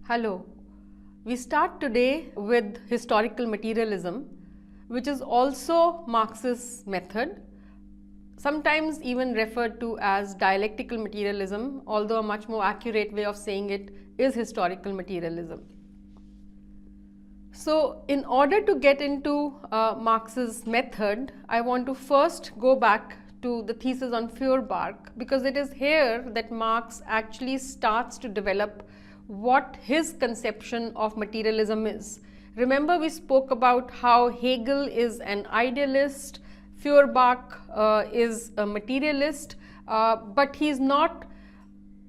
Hello. We start today with historical materialism, which is also Marx's method, sometimes even referred to as dialectical materialism, although a much more accurate way of saying it is historical materialism. So, in order to get into Marx's method, I want to first go back to the thesis on Feuerbach, because it is here that Marx actually starts to develop what his conception of materialism is. Remember, we spoke about how Hegel is an idealist, Feuerbach is a materialist, but he is not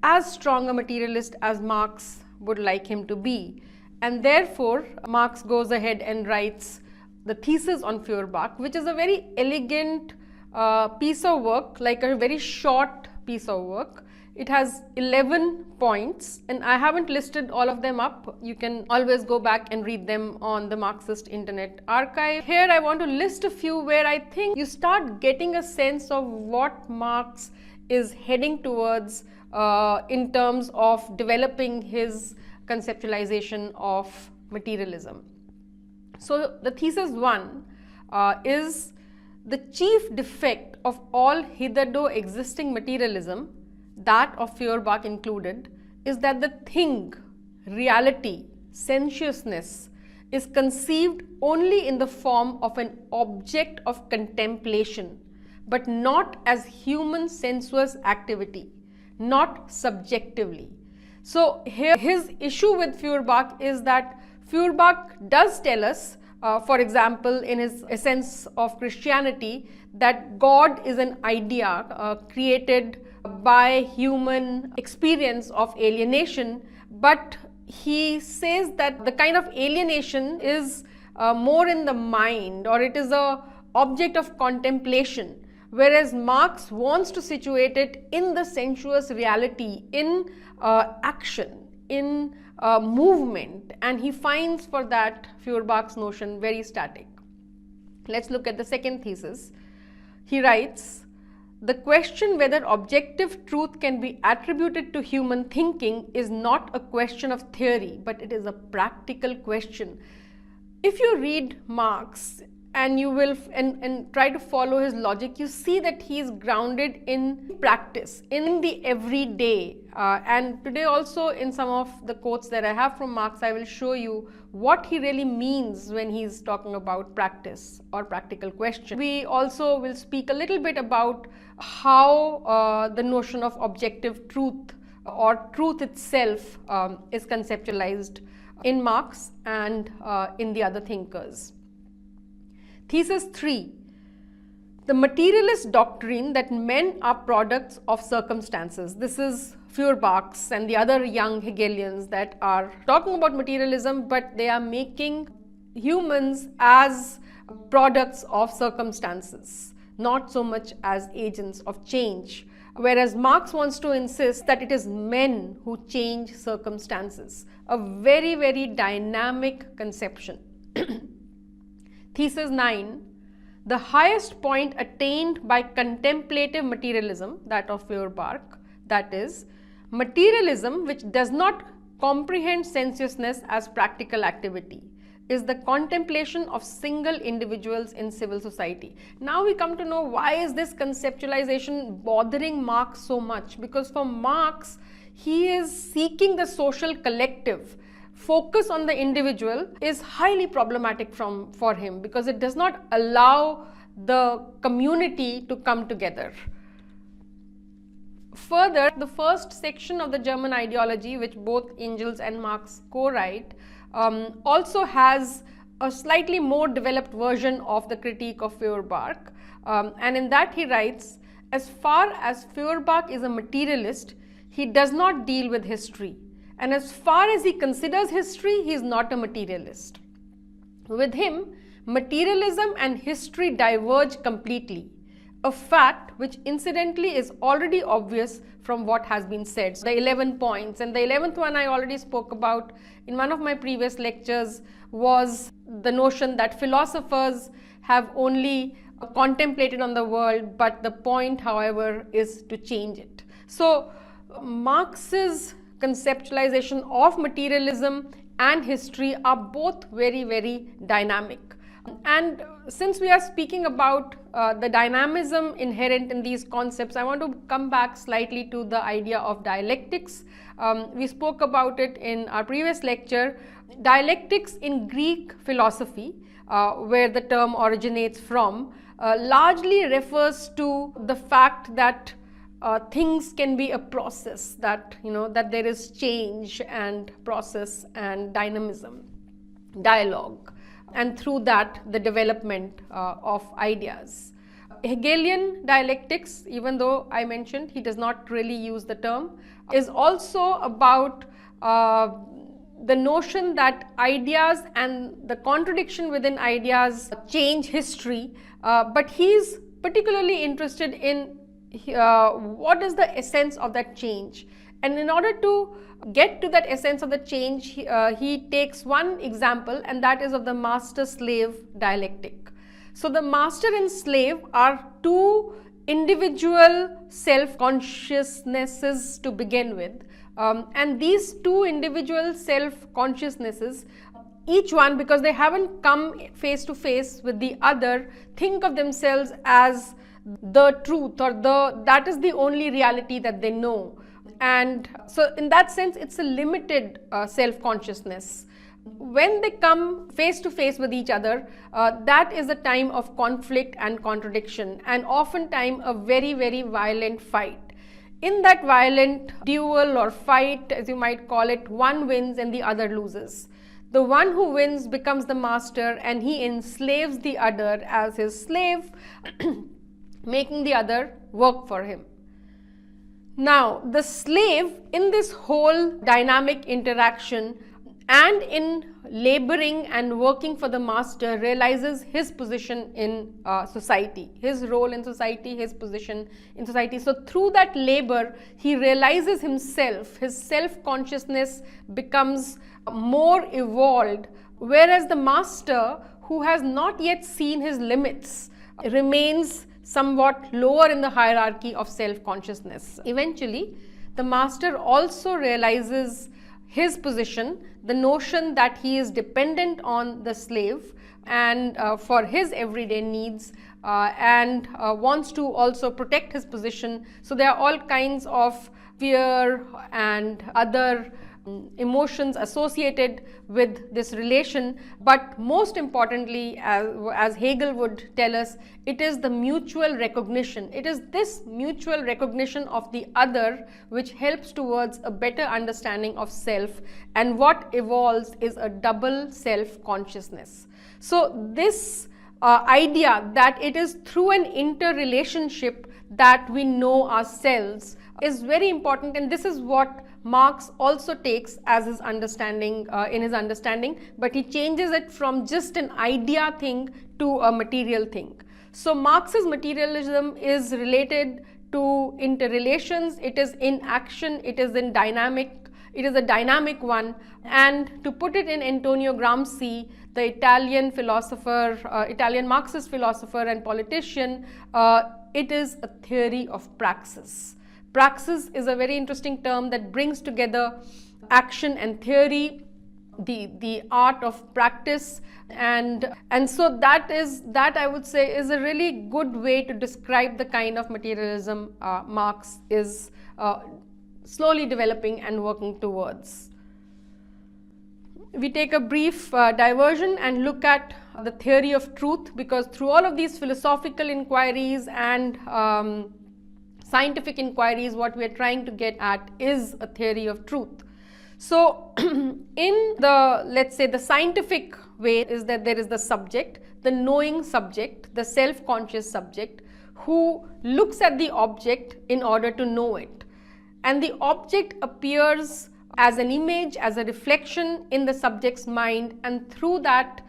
as strong a materialist as Marx would like him to be. And therefore, Marx goes ahead and writes the thesis on Feuerbach, which is a very elegant piece of work, like a very short piece of work. It has 11 points, and I haven't listed all of them up. You can always go back and read them on the Marxist Internet Archive. Here I want to list a few where I think you start getting a sense of what Marx is heading towards in terms of developing his conceptualization of materialism. So the thesis 1 is the chief defect of all hitherto existing materialism, that of Feuerbach included, is that the thing, reality, sensuousness is conceived only in the form of an object of contemplation, but not as human sensuous activity, not subjectively. So here his issue with Feuerbach is that Feuerbach does tell us, for example, in his Essence of Christianity, that God is an idea created by human experience of alienation, but he says that the kind of alienation is more in the mind, or it is a object of contemplation, whereas Marx wants to situate it in the sensuous reality, in action, in movement, and he finds for that Feuerbach's notion very static. Let's look at the second thesis. He writes, the question whether objective truth can be attributed to human thinking is not a question of theory, but it is a practical question. If you read Marx and you will and try to follow his logic, you see that he is grounded in practice, in the everyday. And today also, in some of the quotes that I have from Marx, I will show you what he really means when he's talking about practice or practical question. We also will speak a little bit about how the notion of objective truth or truth itself is conceptualized in Marx and in the other thinkers. Thesis 3, the materialist doctrine that men are products of circumstances. This is Feuerbach's and the other young Hegelians that are talking about materialism, but they are making humans as products of circumstances, not so much as agents of change. Whereas Marx wants to insist that it is men who change circumstances, a very, very dynamic conception. Thesis 9, the highest point attained by contemplative materialism, that of Feuerbach, that is, materialism which does not comprehend sensuousness as practical activity, is the contemplation of single individuals in civil society. Now we come to know why is this conceptualization bothering Marx so much, because for Marx, he is seeking the social collective. Focus on the individual is highly problematic for him, because it does not allow the community to come together. Further, the first section of the German ideology, which both Engels and Marx co-write, also has a slightly more developed version of the critique of Feuerbach, and in that he writes, as far as Feuerbach is a materialist, he does not deal with history. And as far as he considers history, he is not a materialist. With him, materialism and history diverge completely, a fact which incidentally is already obvious from what has been said. The 11 points, and the 11th one I already spoke about in one of my previous lectures, was the notion that philosophers have only contemplated on the world, but the point, however, is to change it. So Marx's conceptualization of materialism and history are both very, very dynamic. And since we are speaking about the dynamism inherent in these concepts, I want to come back slightly to the idea of dialectics. We spoke about it in our previous lecture. Dialectics in Greek philosophy, where the term originates from, largely refers to the fact that things can be a process, that that there is change and process and dynamism, dialogue, and through that the development of ideas. Hegelian dialectics, even though I mentioned he does not really use the term, is also about the notion that ideas and the contradiction within ideas change history, but he's particularly interested in what is the essence of that change. And in order to get to that essence of the change, he takes one example, and that is of the master-slave dialectic. So the master and slave are two individual self-consciousnesses to begin with, and these two individual self-consciousnesses, each one, because they haven't come face to face with the other, think of themselves as the truth, or that is the only reality that they know. And so in that sense, it's a limited self-consciousness. When they come face to face with each other, that is a time of conflict and contradiction, and oftentimes a very, very violent fight. In that violent duel or fight, as you might call it, one wins and the other loses. The one who wins becomes the master, and he enslaves the other as his slave, making the other work for him. Now, the slave in this whole dynamic interaction and in laboring and working for the master realizes his position in society, his role in society, his position in society. So through that labor, he realizes himself, his self-consciousness becomes more evolved, whereas the master, who has not yet seen his limits, remains somewhat lower in the hierarchy of self-consciousness. Eventually, the master also realizes his position, the notion that he is dependent on the slave and for his everyday needs, and wants to also protect his position. So there are all kinds of fear and other emotions associated with this relation, but most importantly, as Hegel would tell us, it is the mutual recognition. It is this mutual recognition of the other which helps towards a better understanding of self, and what evolves is a double self-consciousness. So this idea that it is through an interrelationship that we know ourselves is very important, and this is what Marx also takes as his understanding, in his understanding, but he changes it from just an idea thing to a material thing. So Marx's materialism is related to interrelations, it is in action, it is in dynamic, it is a dynamic one. And to put it in Antonio Gramsci, the Italian philosopher, Italian Marxist philosopher and politician, it is a theory of praxis. Praxis is a very interesting term that brings together action and theory, the art of practice, and so that I would say is a really good way to describe the kind of materialism Marx is slowly developing and working towards. We take a brief diversion and look at the theory of truth, because through all of these philosophical inquiries and scientific inquiries, what we are trying to get at is a theory of truth. So in the, let's say, the scientific way is that there is the subject, the knowing subject, the self-conscious subject, who looks at the object in order to know it, and the object appears as an image, as a reflection in the subject's mind, and through that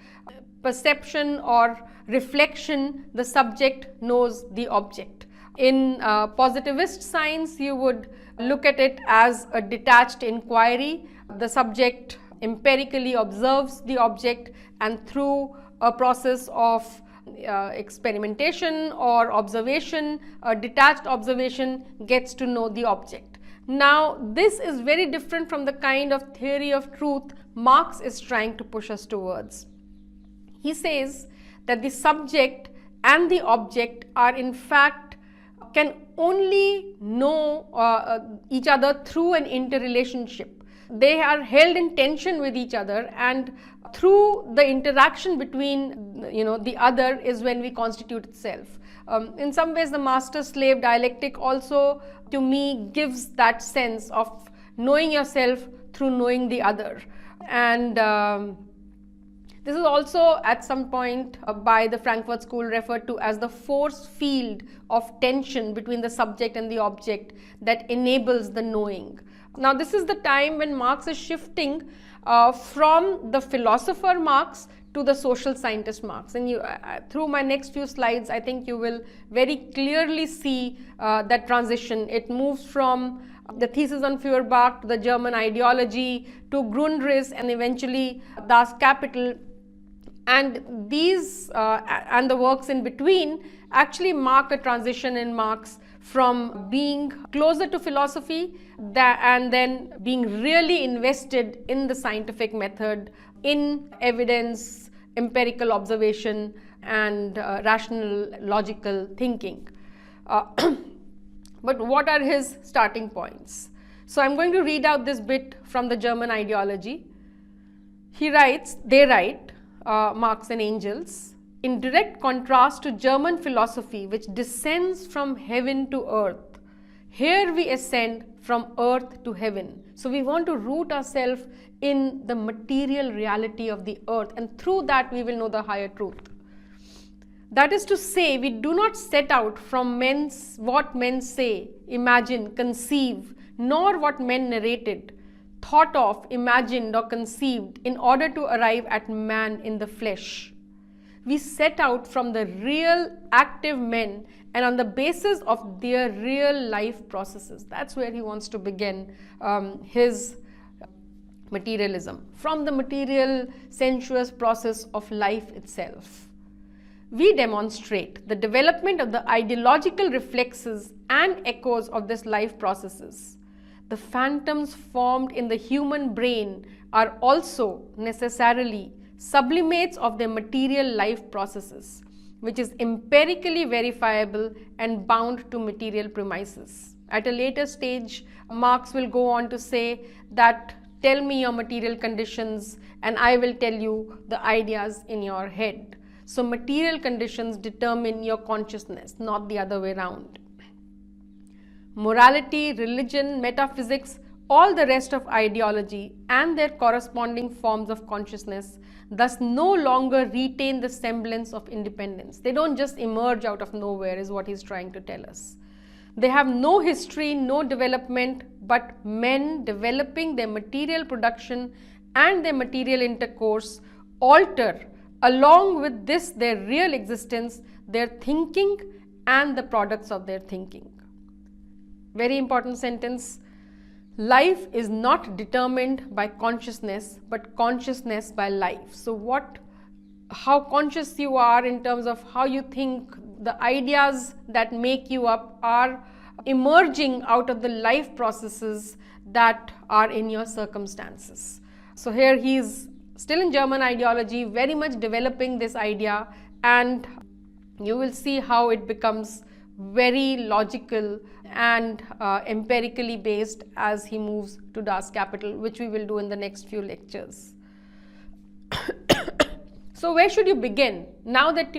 perception or reflection, the subject knows the object. In positivist science, you would look at it as a detached inquiry. The subject empirically observes the object, and through a process of experimentation or observation, a detached observation, gets to know the object. Now, this is very different from the kind of theory of truth Marx is trying to push us towards. He says that the subject and the object are in fact can only know each other through an interrelationship. They are held in tension with each other, and through the interaction between the other is when we constitute itself. In some ways, the master-slave dialectic also, to me, gives that sense of knowing yourself through knowing the other. And this is also at some point by the Frankfurt School referred to as the force field of tension between the subject and the object that enables the knowing. Now, this is the time when Marx is shifting from the philosopher Marx to the social scientist Marx. And through my next few slides, I think you will very clearly see that transition. It moves from the thesis on Feuerbach to the German ideology to Grundriss and eventually Das Kapital. And these and the works in between actually mark a transition in Marx from being closer to philosophy and then being really invested in the scientific method, in evidence, empirical observation, and rational logical thinking. But what are his starting points? So I'm going to read out this bit from the German ideology. They write, Marx and Engels, in direct contrast to German philosophy, which descends from heaven to earth. Here we ascend from earth to heaven. So we want to root ourselves in the material reality of the earth, and through that we will know the higher truth. That is to say, we do not set out from what men say, imagine, conceive, nor what men narrated, thought of, imagined, or conceived in order to arrive at man in the flesh. We set out from the real active men and on the basis of their real life processes. That's where he wants to begin his materialism, from the material sensuous process of life itself. We demonstrate the development of the ideological reflexes and echoes of this life processes. The phantoms formed in the human brain are also necessarily sublimates of their material life processes, which is empirically verifiable and bound to material premises. At a later stage, Marx will go on to say that tell me your material conditions and I will tell you the ideas in your head. So material conditions determine your consciousness, not the other way around. Morality, religion, metaphysics, all the rest of ideology and their corresponding forms of consciousness thus no longer retain the semblance of independence. They don't just emerge out of nowhere, is what he's trying to tell us. They have no history, no development, but men developing their material production and their material intercourse alter, along with this, their real existence, their thinking and the products of their thinking. Very important sentence. Life is not determined by consciousness, but consciousness by life. So how conscious you are in terms of how you think, the ideas that make you up are emerging out of the life processes that are in your circumstances. So here he is still in German ideology, very much developing this idea, and you will see how it becomes very logical and empirically based as he moves to Das Kapital, which we will do in the next few lectures. So where should you begin? Now that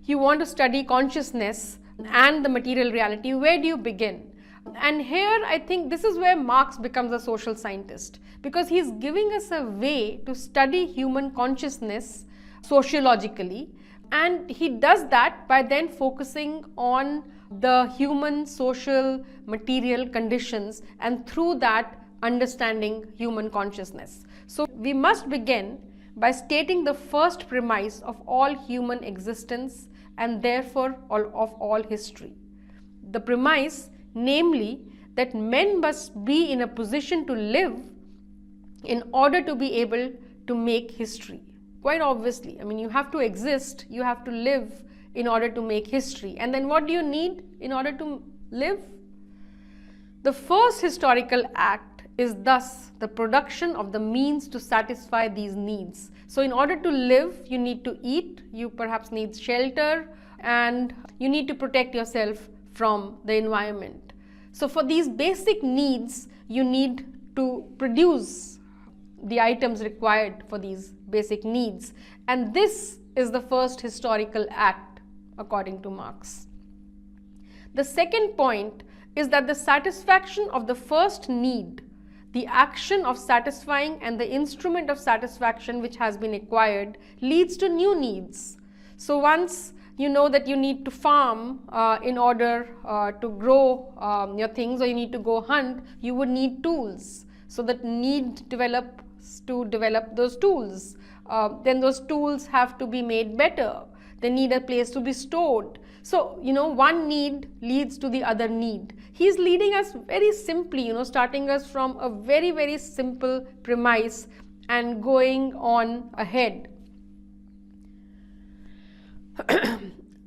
you want to study consciousness and the material reality, where do you begin? And here I think this is where Marx becomes a social scientist, because he's giving us a way to study human consciousness sociologically, and he does that by then focusing on the human social material conditions and through that understanding human consciousness. So we must begin by stating the first premise of all human existence and therefore of all history. The premise, namely, that men must be in a position to live in order to be able to make history. Quite obviously, I mean, you have to exist, you have to live in order to make history. And then what do you need in order to live? The first historical act is thus the production of the means to satisfy these needs. So in order to live, you need to eat, you perhaps need shelter, and you need to protect yourself from the environment. So for these basic needs, you need to produce the items required for these basic needs. And this is the first historical act, according to Marx. The second point is that the satisfaction of the first need, the action of satisfying and the instrument of satisfaction which has been acquired, leads to new needs. So once you know that you need to farm in order to grow your things, or you need to go hunt, you would need tools. So that need develops to develop those tools. Then those tools have to be made better. They need a place to be stored. So, one need leads to the other need. He's leading us very simply, starting us from a very, very simple premise and going on ahead.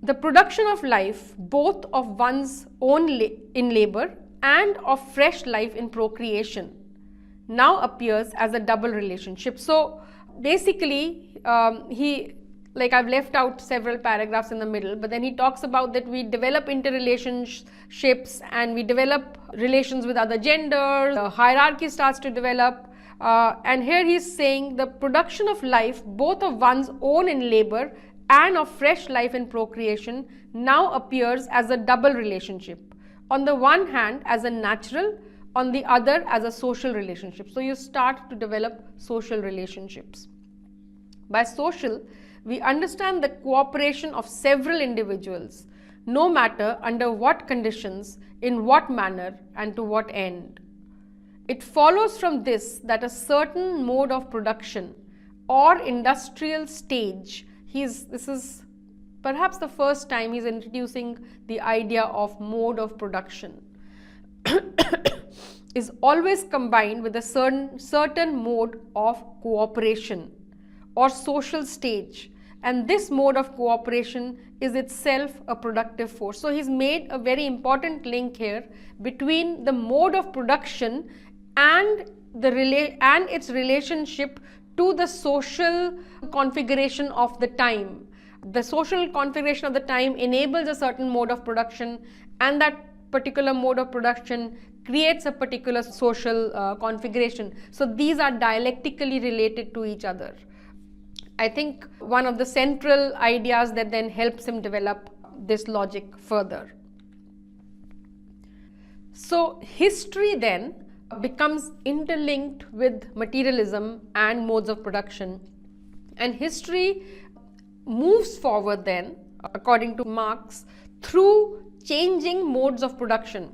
The production of life, both of one's own in labor and of fresh life in procreation, now appears as a double relationship. So basically, I've left out several paragraphs in the middle, but then he talks about that we develop interrelationships and we develop relations with other genders, the hierarchy starts to develop, and here he's saying the production of life, both of one's own in labor and of fresh life in procreation, now appears as a double relationship. On the one hand, as a natural, on the other, as a social relationship. So you start to develop social relationships. By social, we understand the cooperation of several individuals, no matter under what conditions, in what manner, and to what end. It follows from this that a certain mode of production or industrial stage, this is perhaps the first time he's introducing the idea of mode of production, is always combined with a certain mode of cooperation or social stage, and this mode of cooperation is itself a productive force. So he's made a very important link here between the mode of production and its relationship to the social configuration of the time. The social configuration of the time enables a certain mode of production, and that particular mode of production creates a particular social configuration. So these are dialectically related to each other. I think one of the central ideas that then helps him develop this logic further. So history then becomes interlinked with materialism and modes of production, and history moves forward then, according to Marx, through changing modes of production.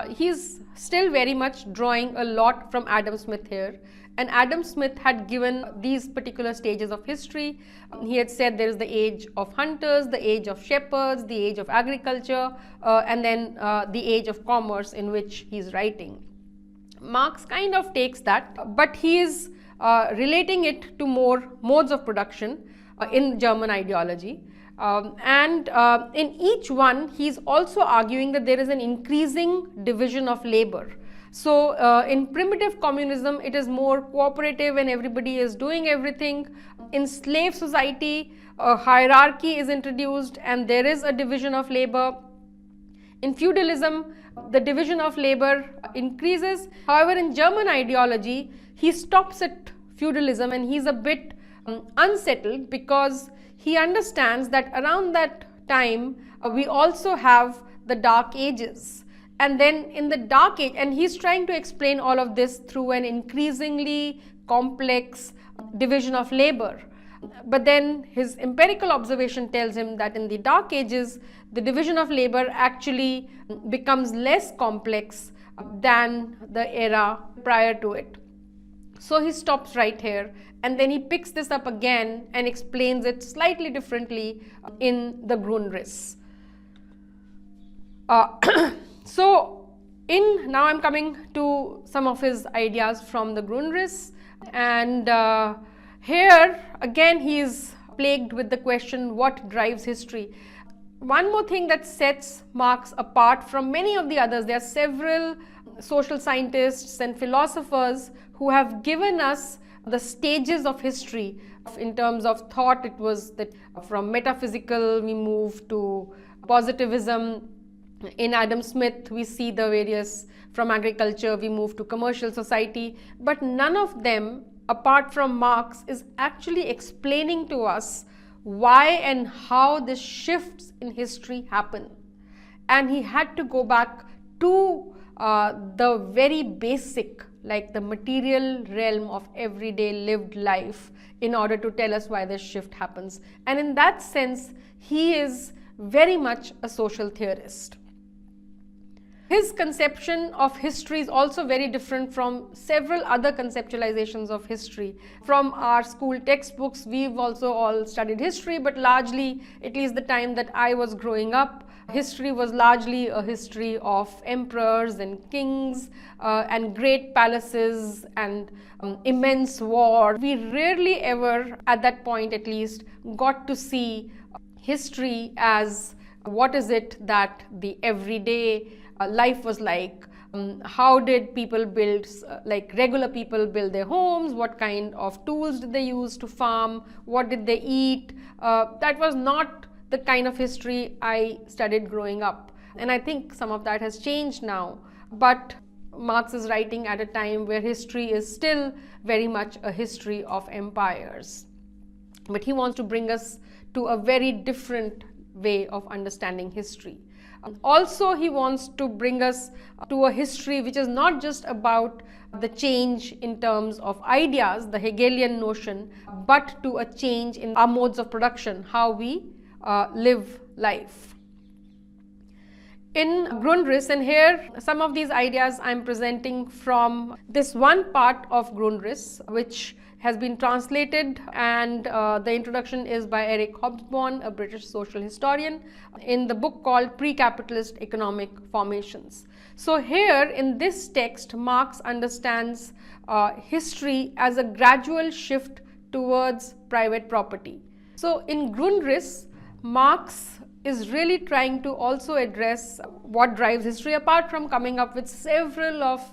He's still very much drawing a lot from Adam Smith here, and Adam Smith had given these particular stages of history. He had said there is the age of hunters, the age of shepherds, the age of agriculture, and then the age of commerce, in which he's writing. Marx kind of takes that, but he is relating it to more modes of production in German ideology. And in each one, he's also arguing that there is an increasing division of labor. So in primitive communism, it is more cooperative and everybody is doing everything. In slave society, a hierarchy is introduced and there is a division of labor. In feudalism, the division of labor increases. However, in German ideology, he stops at feudalism, and he's a bit unsettled because he understands that around that time we also have the Dark Ages. And then in the Dark Age, and he's trying to explain all of this through an increasingly complex division of labor. But then his empirical observation tells him that in the Dark Ages, the division of labor actually becomes less complex than the era prior to it. So he stops right here, and then he picks this up again and explains it slightly differently in the Grundriss. Now I'm coming to some of his ideas from the Grundriss, and here again he is plagued with the question, what drives history? One more thing that sets Marx apart from many of the others, there are several social scientists and philosophers who have given us the stages of history. In terms of thought, it was that from metaphysical we move to positivism. In Adam Smith, we see the various, from agriculture we move to commercial society, but none of them, apart from Marx, is actually explaining to us why and how this shifts in history happen. And he had to go back to the very basic, like the material realm of everyday lived life, in order to tell us why this shift happens. And in that sense, he is very much a social theorist. His conception of history is also very different from several other conceptualizations of history. From our school textbooks, we've also all studied history, but largely, at least the time that I was growing up, history was largely a history of emperors and kings and great palaces and immense war. We rarely ever, at that point at least, got to see history as what is it that the everyday life was like. How did people build, like regular people build their homes, what kind of tools did they use to farm, what did they eat. That was not the kind of history I studied growing up, and I think some of that has changed now. But Marx is writing at a time where history is still very much a history of empires, but he wants to bring us to a very different way of understanding history. Also, he wants to bring us to a history which is not just about the change in terms of ideas, the Hegelian notion, but to a change in our modes of production, how we live life. In Grundriss, and here some of these ideas I'm presenting from this one part of Grundriss, which has been translated, and the introduction is by Eric Hobsbawm, a British social historian, in the book called Pre-Capitalist Economic Formations. So here in this text, Marx understands history as a gradual shift towards private property. So in Grundriss, Marx is really trying to also address what drives history, apart from coming up with several of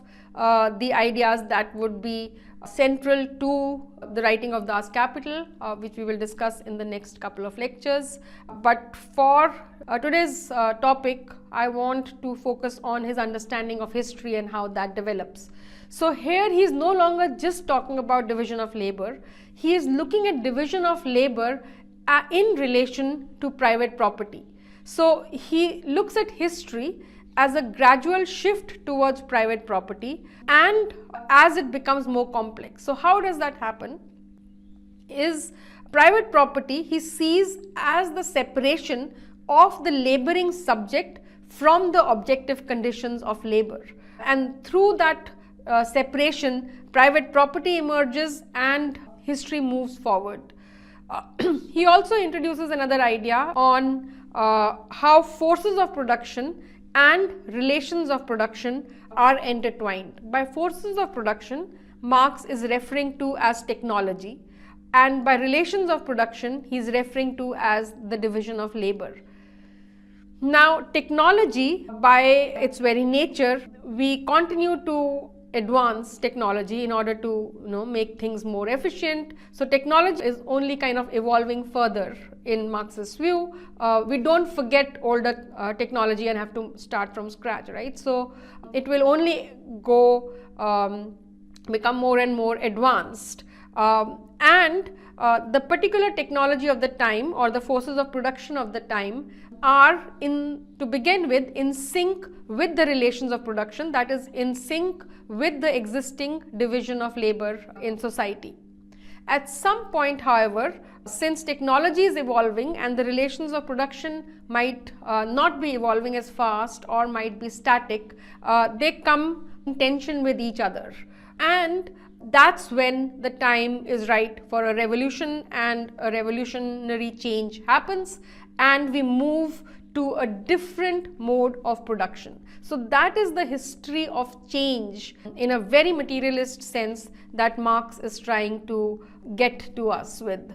the ideas that would be central to the writing of Das Kapital, which we will discuss in the next couple of lectures. But for today's topic, I want to focus on his understanding of history and how that develops. So here he is no longer just talking about division of labor, he is looking at division of labor in relation to private property. So he looks at history as a gradual shift towards private property, and as it becomes more complex. So how does that happen? Is private property he sees as the separation of the laboring subject from the objective conditions of labor, and through that separation, private property emerges and history moves forward. He also introduces another idea on how forces of production and relations of production are intertwined. By forces of production, Marx is referring to as technology, and by relations of production, he is referring to as the division of labor. Now, technology, by its very nature, we continue to advance technology in order to make things more efficient. So technology is only kind of evolving further in Marx's view. We don't forget older technology and have to start from scratch, right? So it will only go become more and more advanced, and the particular technology of the time, or the forces of production of the time, are to begin with in sync with the relations of production, that is in sync with the existing division of labor in society. At some point, however, since technology is evolving and the relations of production might not be evolving as fast or might be static, they come in tension with each other, and that's when the time is right for a revolution, and a revolutionary change happens, and we move to a different mode of production. So that is the history of change in a very materialist sense that Marx is trying to get to us with.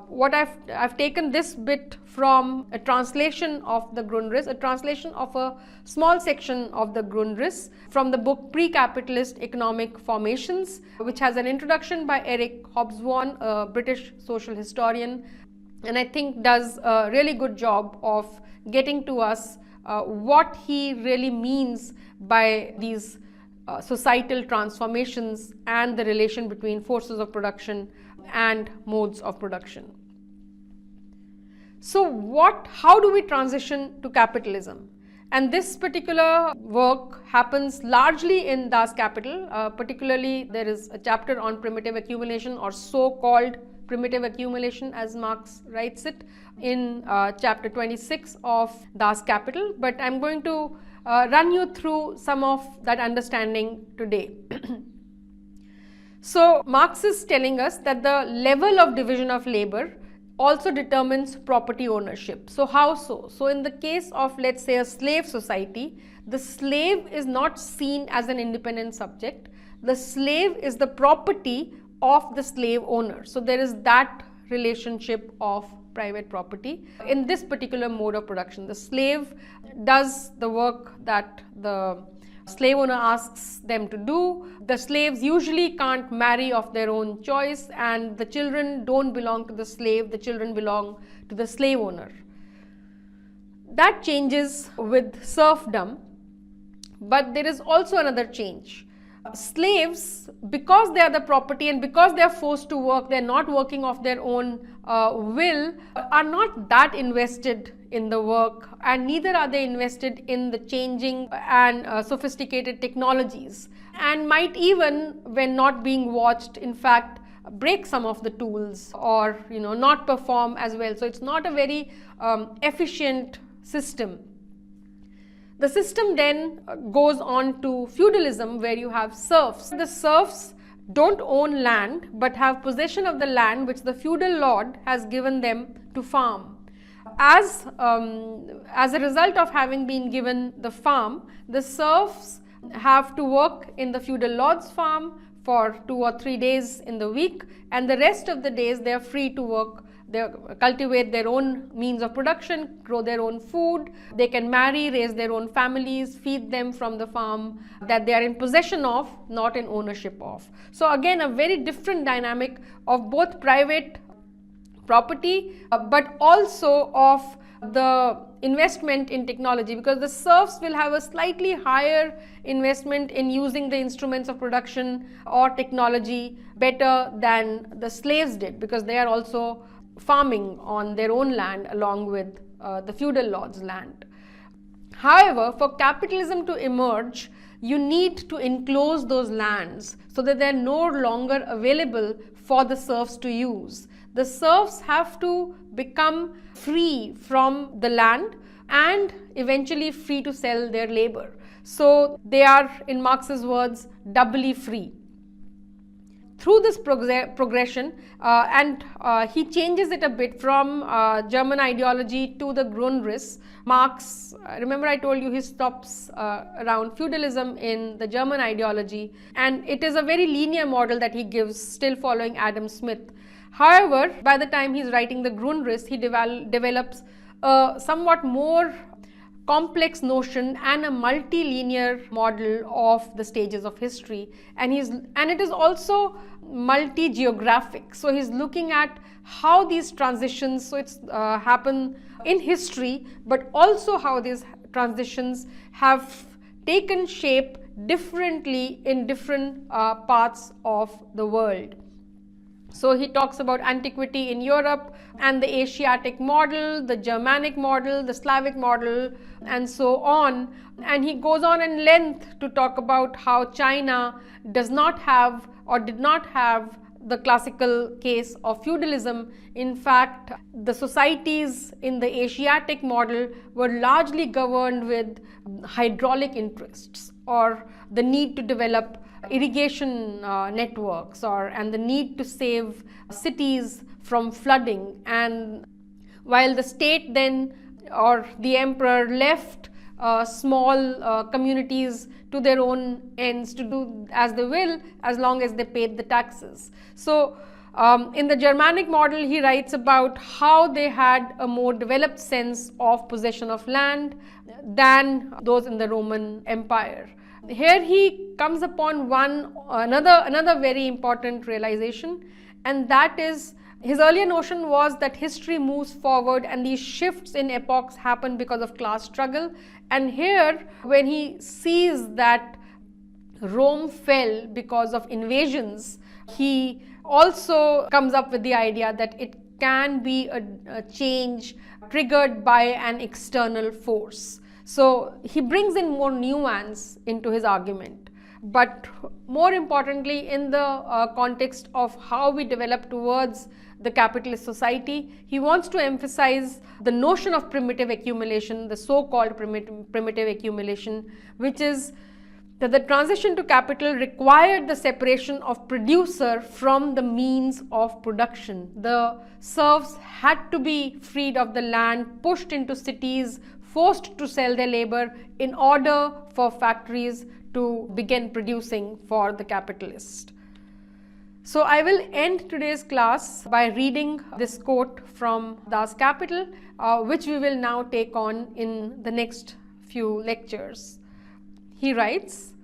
What I've taken this bit from a translation of the Grundriss, a translation of a small section of the Grundriss from the book Pre-Capitalist Economic Formations, which has an introduction by Eric Hobsbawm, a British social historian, and I think does a really good job of getting to us what he really means by these societal transformations and the relation between forces of production and modes of production. So how do we transition to capitalism? And this particular work happens largely in Das Kapital. Particularly there is a chapter on primitive accumulation, or so-called primitive accumulation as Marx writes it, in chapter 26 of Das Kapital. But I'm going to run you through some of that understanding today. So Marx is telling us that the level of division of labor also determines property ownership. So how so? So in the case of, let's say, a slave society, the slave is not seen as an independent subject. The slave is the property of the slave owner. So there is that relationship of private property. In this particular mode of production, the slave does the work that the slave owner asks them to do. The slaves usually can't marry of their own choice, and the children don't belong to the slave, the children belong to the slave owner. That changes with serfdom, but there is also another change. Slaves, because they are the property and because they are forced to work, they are not working of their own will, are not that invested in the work, and neither are they invested in the changing and sophisticated technologies, and might even, when not being watched, in fact break some of the tools, or not perform as well. So it's not a very efficient system. The system then goes on to feudalism, where you have serfs. The serfs don't own land but have possession of the land which the feudal lord has given them to farm. As a result of having been given the farm, the serfs have to work in the feudal lord's farm for 2 or 3 days in the week, and the rest of the days they are free to work. They cultivate their own means of production, grow their own food, they can marry, raise their own families, feed them from the farm that they are in possession of, not in ownership of. So again, a very different dynamic of both private property but also of the investment in technology, because the serfs will have a slightly higher investment in using the instruments of production or technology better than the slaves did, because they are also farming on their own land along with the feudal lord's land. However, for capitalism to emerge, you need to enclose those lands so that they are no longer available for the serfs to use. The serfs have to become free from the land and eventually free to sell their labor. So they are, in Marx's words, doubly free. Through this progression, and he changes it a bit from German ideology to the Grundriss. Marx, remember I told you he stops around feudalism in the German ideology, and it is a very linear model that he gives, still following Adam Smith. However, by the time he's writing the Grundriss, he develops a somewhat more complex notion and a multi-linear model of the stages of history, and it is also multi-geographic. So he's looking at how these transitions happen in history, but also how these transitions have taken shape differently in different parts of the world. So he talks about antiquity in Europe and the Asiatic model, the Germanic model, the Slavic model, and so on. And he goes on in length to talk about how China does not have or did not have the classical case of feudalism. In fact, the societies in the Asiatic model were largely governed with hydraulic interests, or the need to develop irrigation networks, and the need to save cities from flooding. And while the state then or the emperor left small communities to their own ends to do as they will, as long as they paid the taxes. So in the Germanic model, he writes about how they had a more developed sense of possession of land than those in the Roman Empire. Here he comes upon another very important realization, and that is, his earlier notion was that history moves forward and these shifts in epochs happen because of class struggle. And here, when he sees that Rome fell because of invasions, he also comes up with the idea that it can be a change triggered by an external force. So he brings in more nuance into his argument. But more importantly, in the context of how we develop towards the capitalist society, he wants to emphasize the notion of primitive accumulation, the so-called primitive accumulation, which is that the transition to capital required the separation of producer from the means of production. The serfs had to be freed of the land, pushed into cities, forced to sell their labor in order for factories to begin producing for the capitalist. So I will end today's class by reading this quote from Das Kapital, which we will now take on in the next few lectures. He writes,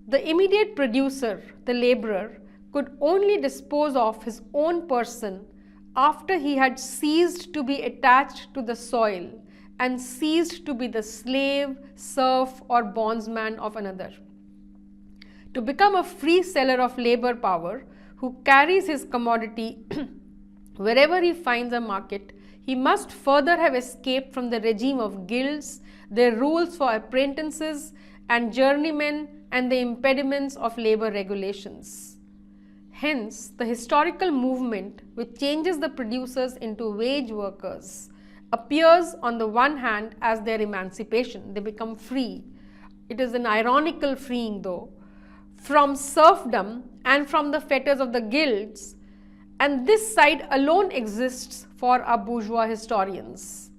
"The immediate producer, the laborer, could only dispose of his own person after he had ceased to be attached to the soil and ceased to be the slave, serf, or bondsman of another. To become a free seller of labor power, who carries his commodity wherever he finds a market, he must further have escaped from the regime of guilds, their rules for apprentices and journeymen, and the impediments of labor regulations. Hence, the historical movement which changes the producers into wage workers appears on the one hand as their emancipation. They become free. It is an ironical freeing though, from serfdom and from the fetters of the guilds, and this side alone exists for our bourgeois historians.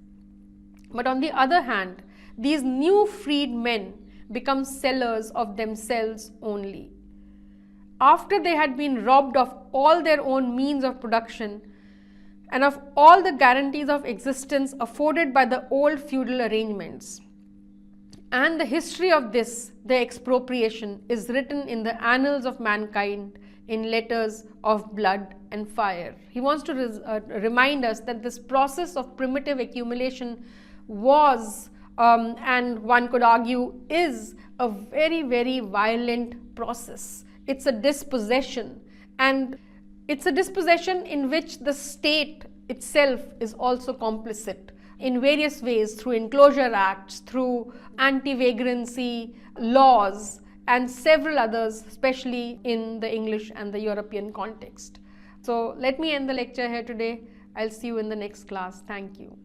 But on the other hand, these new freed men become sellers of themselves only. After they had been robbed of all their own means of production and of all the guarantees of existence afforded by the old feudal arrangements. And the history of this, the expropriation, is written in the annals of mankind in letters of blood and fire. He wants to remind us that this process of primitive accumulation was, and one could argue is, a very, very violent process. It's a dispossession, and it's a dispossession in which the state itself is also complicit in various ways, through enclosure acts, through anti-vagrancy laws, and several others, especially in the English and the European context. So let me end the lecture here today. I'll see you in the next class. Thank you.